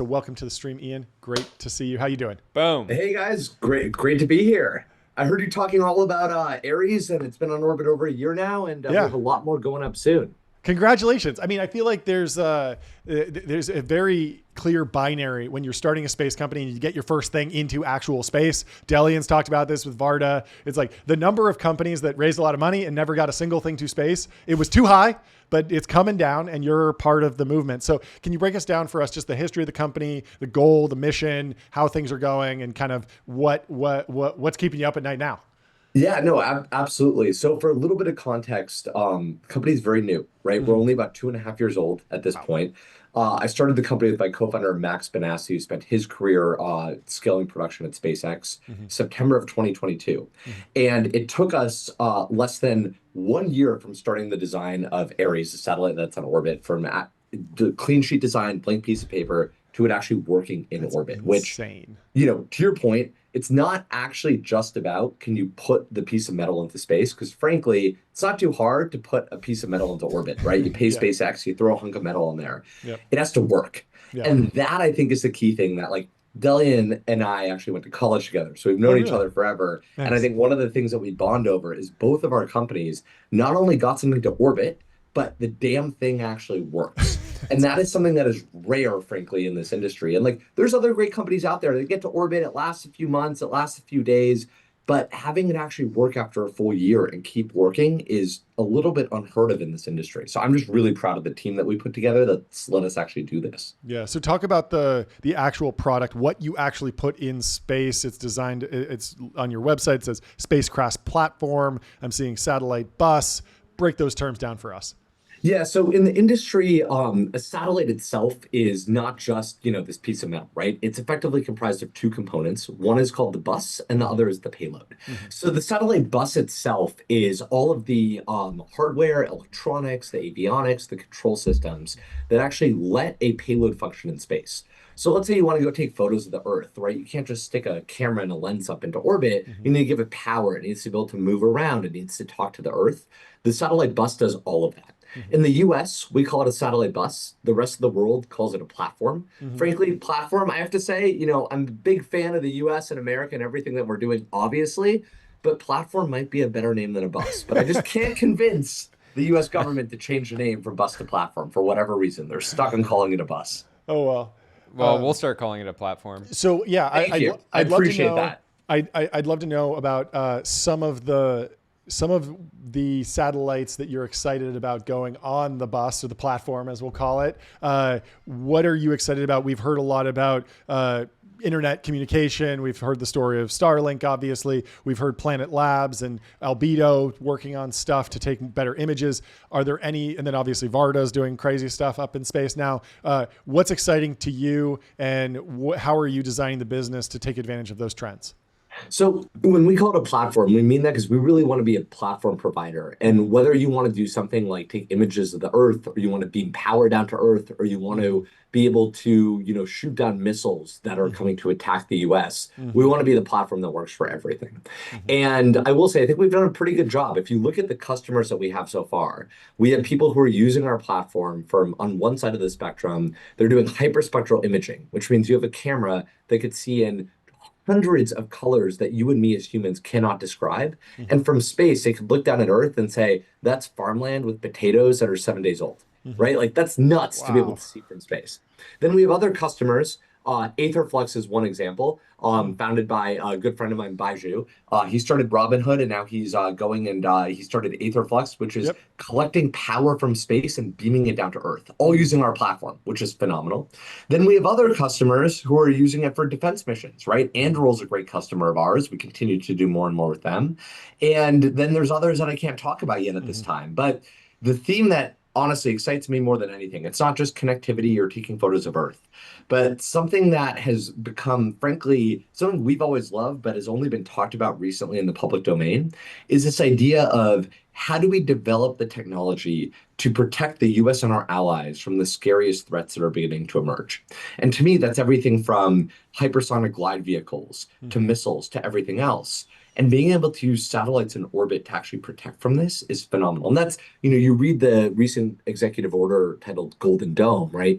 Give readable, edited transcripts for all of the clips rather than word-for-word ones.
So welcome to the stream, Ian. Great to see you. How you doing? Boom. Hey guys, great to be here. I heard you talking all about Aries, and it's been on orbit over a year now, and we Yeah. have a lot more going up soon. Congratulations. I mean, I feel like there's a very clear binary when you're starting a space company and you get your first thing into actual space. Delian's talked about this with Varda. It's like the number of companies that raised a lot of money and never got a single thing to space. It was too high, but it's coming down and you're part of the movement. So can you break us down for us just the history of the company, the goal, the mission, how things are going, and kind of what's keeping you up at night now? Yeah, no, absolutely. So for a little bit of context, company's very new, right? We're Mm-hmm. only about 2.5 years old at this Wow. point. I started the company with my co-founder Max Benassi, who spent his career scaling production at SpaceX, Mm-hmm. September of 2022. Mm-hmm. And it took us less than 1 year from starting the design of Ares, the satellite that's on orbit, from the clean sheet design, blank piece of paper, to it actually working in That's orbit, which, insane. to your point, it's not actually just about can you put the piece of metal into space? Because frankly, it's not too hard to put a piece of metal into orbit, right? You pay Yeah. SpaceX, you throw a hunk of metal in there. Yep. It has to work. Yeah. And that I think is the key thing that like Delian and I actually went to college together. So we've Oh, known each really? other forever. And I Nice. think one of the things that we bond over is both of our companies not only got something to orbit, but the damn thing actually works. And That's that is something that is rare, frankly, in this industry. And like, there's other great companies out there that get to orbit. It lasts a few months, it lasts a few days, but having it actually work after a full year and keep working is a little bit unheard of in this industry. So I'm just really proud of the team that we put together that's let us actually do this. Yeah. So talk about the actual product, what you actually put in space. It's designed, it's on your website. It says spacecraft platform. I'm seeing satellite bus. Break those terms down for us. Yeah, so in the industry, a satellite itself is not just, this piece of metal, right? It's effectively comprised of two components. One is called the bus, and the Mm-hmm. other is the payload. Mm-hmm. So the satellite bus itself is all of the hardware, electronics, the avionics, the control systems that actually let a payload function in space. So let's say you want to go take photos of the Earth, right? You can't just stick a camera and a lens up into orbit. Mm-hmm. You need to give it power. It needs to be able to move around. It needs to talk to the Earth. The satellite bus does all of that. Mm-hmm. In the US, we call it a satellite bus. The rest of the world calls it a platform. Mm-hmm. Frankly, platform, I have to say, I'm a big fan of the US and America and everything that we're doing, obviously, but platform might be a better name than a bus. But I just can't convince the US government to change the name from bus to platform for whatever reason. They're stuck on calling it a bus. Oh, well. Well, we'll start calling it a platform. So yeah, Thank you. I I'd love to appreciate know. that. I'd love to know about some of the satellites that you're excited about going on the bus or the platform, as we'll call it. What are you excited about? We've heard a lot about internet communication. We've heard the story of Starlink, obviously. We've heard Planet Labs and Albedo working on stuff to take better images. Are there any, and then obviously Varda's doing crazy stuff up in space now. What's exciting to you, and how are you designing the business to take advantage of those trends? So when we call it a platform, we mean that because we really want to be a platform provider. And whether you want to do something like take images of the Earth, or you want to beam power down to Earth, or you want to be able to, shoot down missiles that are coming to attack the US, we Mm-hmm. want to be the platform that works for everything. Mm-hmm. And I will say, I think we've done a pretty good job. If you look at the customers that we have so far, we have people who are using our platform from on one side of the spectrum, they're doing hyperspectral imaging, which means you have a camera that could see in hundreds of colors that you and me as humans cannot describe. Mm-hmm. And from space, they could look down at Earth and say, that's farmland with potatoes that are 7 days old, Mm-hmm. right? Like that's nuts to be able Wow. to see from space. Then we have other customers. Aetherflux is one example, founded by a good friend of mine, Baiju. He started Robinhood, and now he's going and he started Aetherflux, which is Yep. collecting power from space and beaming it down to Earth, all using our platform, which is phenomenal. Then we have other customers who are using it for defense missions, right? Anduril's a great customer of ours. We continue to do more and more with them. And then there's others that I can't talk about yet at this Mm-hmm. time. But the theme that honestly excites me more than anything, it's not just connectivity or taking photos of Earth, but something that has become, frankly, something we've always loved, but has only been talked about recently in the public domain, is this idea of how do we develop the technology to protect the US and our allies from the scariest threats that are beginning to emerge? And to me, that's everything from hypersonic glide vehicles to Mm-hmm. missiles to everything else. And being able to use satellites in orbit to actually protect from this is phenomenal. And that's, you read the recent executive order titled Golden Dome, right?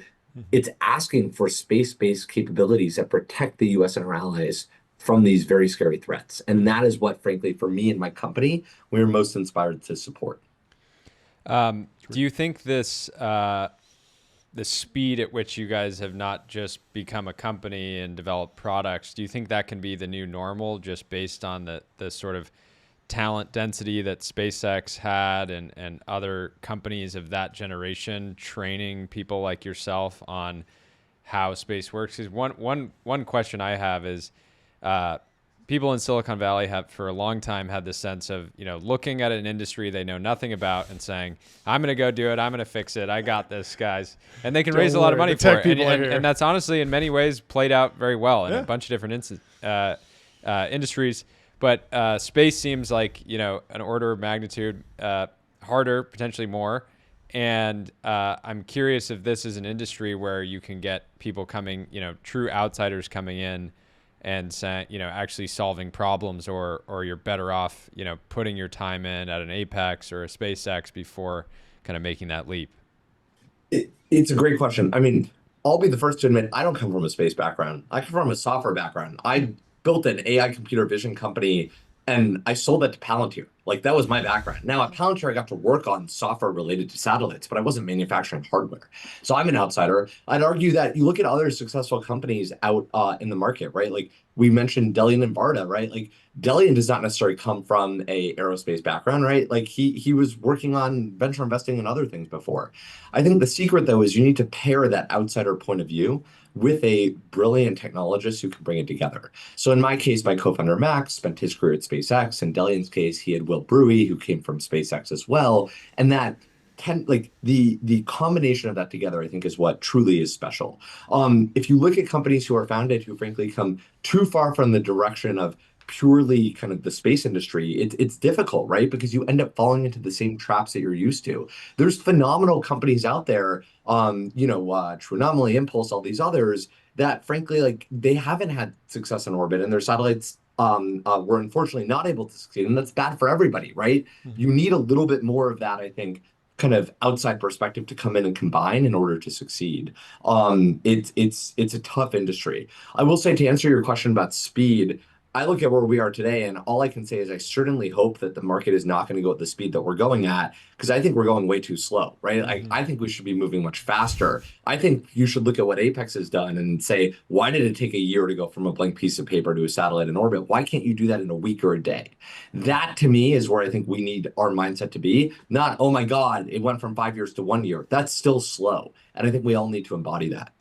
it's asking for space-based capabilities that protect the US and our allies from these very scary threats. And that is what, frankly, for me and my company, we're most inspired to support. Do you think the speed at which you guys have not just become a company and developed products, do you think that can be the new normal just based on the sort of talent density that SpaceX had and other companies of that generation training people like yourself on how space works? Because one question I have is people in Silicon Valley have for a long time had this sense of, looking at an industry they know nothing about and saying, I'm going to go do it. I'm going to fix it. I got this, guys. And they can raise a lot of money for it. And that's honestly, in many ways, played out very well in a bunch of different industries. But space seems like, an order of magnitude harder, potentially more. And I'm curious if this is an industry where you can get people coming, true outsiders coming in and saying, actually solving problems, or you're better off, putting your time in at an Apex or a SpaceX before kind of making that leap. It's a great question. I mean, I'll be the first to admit I don't come from a space background. I come from a software background. I built an AI computer vision company and I sold that to Palantir. Like that was my background. Now at Palantir, I got to work on software related to satellites, but I wasn't manufacturing hardware. So I'm an outsider. I'd argue that you look at other successful companies out in the market, right? Like we mentioned Delian and Varda, right? Like Delian does not necessarily come from a aerospace background, right? Like he was working on venture investing and other things before. I think the secret though is you need to pair that outsider point of view with a brilliant technologist who can bring it together. So in my case, my co-founder Max spent his career at SpaceX. In Delian's case, he had Will Brewy, who came from SpaceX as well. And that the combination of that together, I think, is what truly is special. If you look at companies who are founded who frankly come too far from the direction of purely kind of the space industry, it's difficult, right? Because you end up falling into the same traps that you're used to. There's phenomenal companies out there, True Anomaly, Impulse, all these others that frankly, like they haven't had success in orbit and their satellites were unfortunately not able to succeed. And that's bad for everybody, right? Mm-hmm. You need a little bit more of that, I think, kind of outside perspective to come in and combine in order to succeed. It's a tough industry. I will say to answer your question about speed, I look at where we are today, and all I can say is I certainly hope that the market is not going to go at the speed that we're going at, because I think we're going way too slow, right? I think we should be moving much faster. I think you should look at what Apex has done and say, why did it take a year to go from a blank piece of paper to a satellite in orbit? Why can't you do that in a week or a day? That to me is where I think we need our mindset to be. Not, oh my God, it went from 5 years to 1 year. That's still slow. And I think we all need to embody that.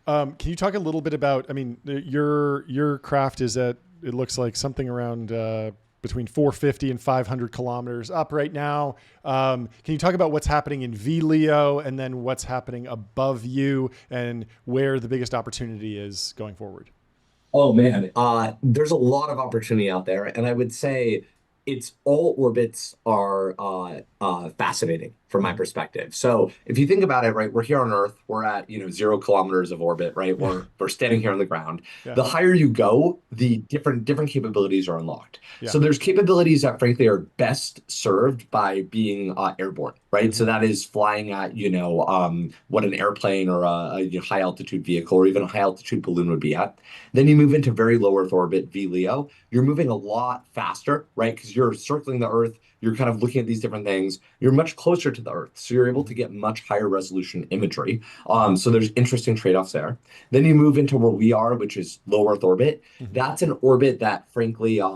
Can you talk a little bit about, I mean, your craft is at, it looks like something around between 450 and 500 kilometers up right now. Can you talk about what's happening in VLEO and then what's happening above you and where the biggest opportunity is going forward? Oh man, there's a lot of opportunity out there, and I would say it's all orbits are fascinating from my perspective. So if you think about it, right, we're here on Earth, we're at 0 kilometers of orbit, right? We're standing here on the ground. Yeah. The higher you go, the different capabilities are unlocked. Yeah. So there's capabilities that frankly are best served by being airborne, right? So that is flying at what an airplane or a high altitude vehicle or even a high altitude balloon would be at. Then you move into very low Earth orbit, VLEO. You're moving a lot faster, right? Because you're circling the Earth. You're kind of looking at these different things. You're much closer to the Earth, so you're able to get much higher resolution imagery. So there's interesting trade-offs there. Then you move into where we are, which is low Earth orbit. That's an orbit that, frankly, I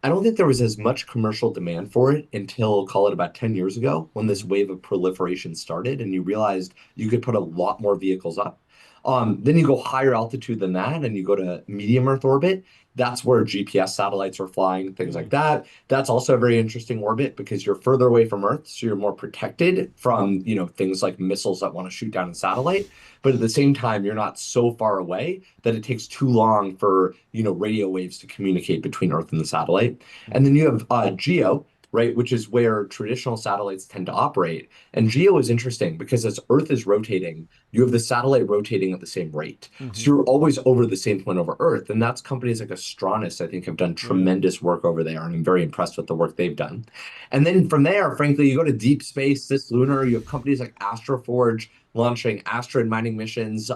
don't think there was as much commercial demand for it until, call it about 10 years ago, when this wave of proliferation started, and you realized you could put a lot more vehicles up. Then you go higher altitude than that, and you go to medium Earth orbit. That's where GPS satellites are flying, things like that. That's also a very interesting orbit because you're further away from Earth, so you're more protected from, things like missiles that want to shoot down a satellite. But at the same time, you're not so far away that it takes too long for, radio waves to communicate between Earth and the satellite. And then you have GEO, right? Which is where traditional satellites tend to operate. And geo is interesting because as Earth is rotating, you have the satellite rotating at the same rate. So Mm-hmm. you're always over the same point over Earth. And that's companies like Astronis, I think, have done Yeah. tremendous work over there. And I'm very impressed with the work they've done. And then from there, frankly, you go to deep space, cislunar, you have companies like Astroforge launching asteroid mining missions,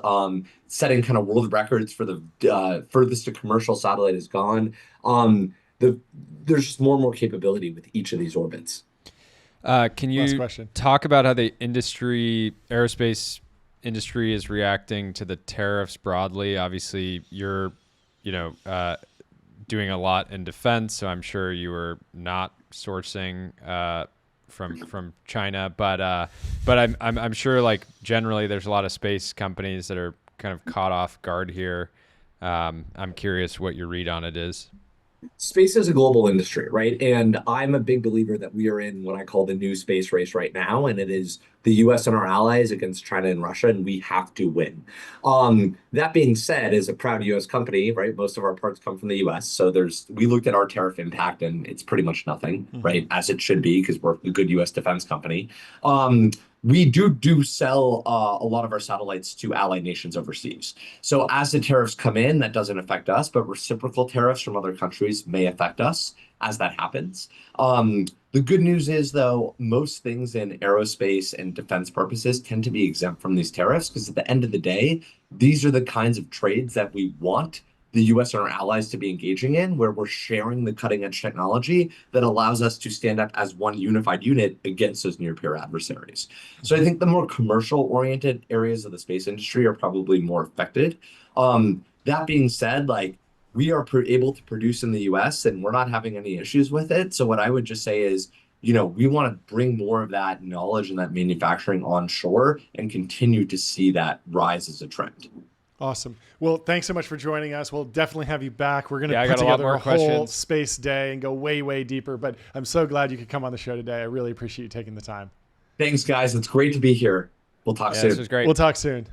setting kind of world records for the furthest a commercial satellite has gone. Um, the, there's just more and more capability with each of these orbits. Can Last you question. talk about how the aerospace industry is reacting to the tariffs broadly? Obviously, you're, you know, doing a lot in defense, so I'm sure you were not sourcing from China, but I'm sure like generally there's a lot of space companies that are kind of caught off guard here. I'm curious what your read on it is. Space is a global industry, right? And I'm a big believer that we are in what I call the new space race right now, and it is the US and our allies against China and Russia, and we have to win. That being said, as a proud US company, right, most of our parts come from the US. So we looked at our tariff impact and it's pretty much nothing, Mm-hmm. right? As it should be, because we're a good US defense company. We do sell a lot of our satellites to allied nations overseas. So as the tariffs come in, that doesn't affect us, but reciprocal tariffs from other countries may affect us as that happens. The good news is, though, most things in aerospace and defense purposes tend to be exempt from these tariffs because at the end of the day, these are the kinds of trades that we want the US and our allies to be engaging in, where we're sharing the cutting edge technology that allows us to stand up as one unified unit against those near peer adversaries. So I think the more commercial oriented areas of the space industry are probably more affected. That being said, like we are able to produce in the US and we're not having any issues with it. So what I would just say is, we want to bring more of that knowledge and that manufacturing onshore and continue to see that rise as a trend. Awesome. Well, thanks so much for joining us. We'll definitely have you back. We're going to Yeah, I put got a lot together more a whole questions. space day and go way, way deeper. But I'm so glad you could come on the show today. I really appreciate you taking the time. Thanks, guys. It's great to be here. We'll talk Yeah, this soon. was great. We'll talk soon.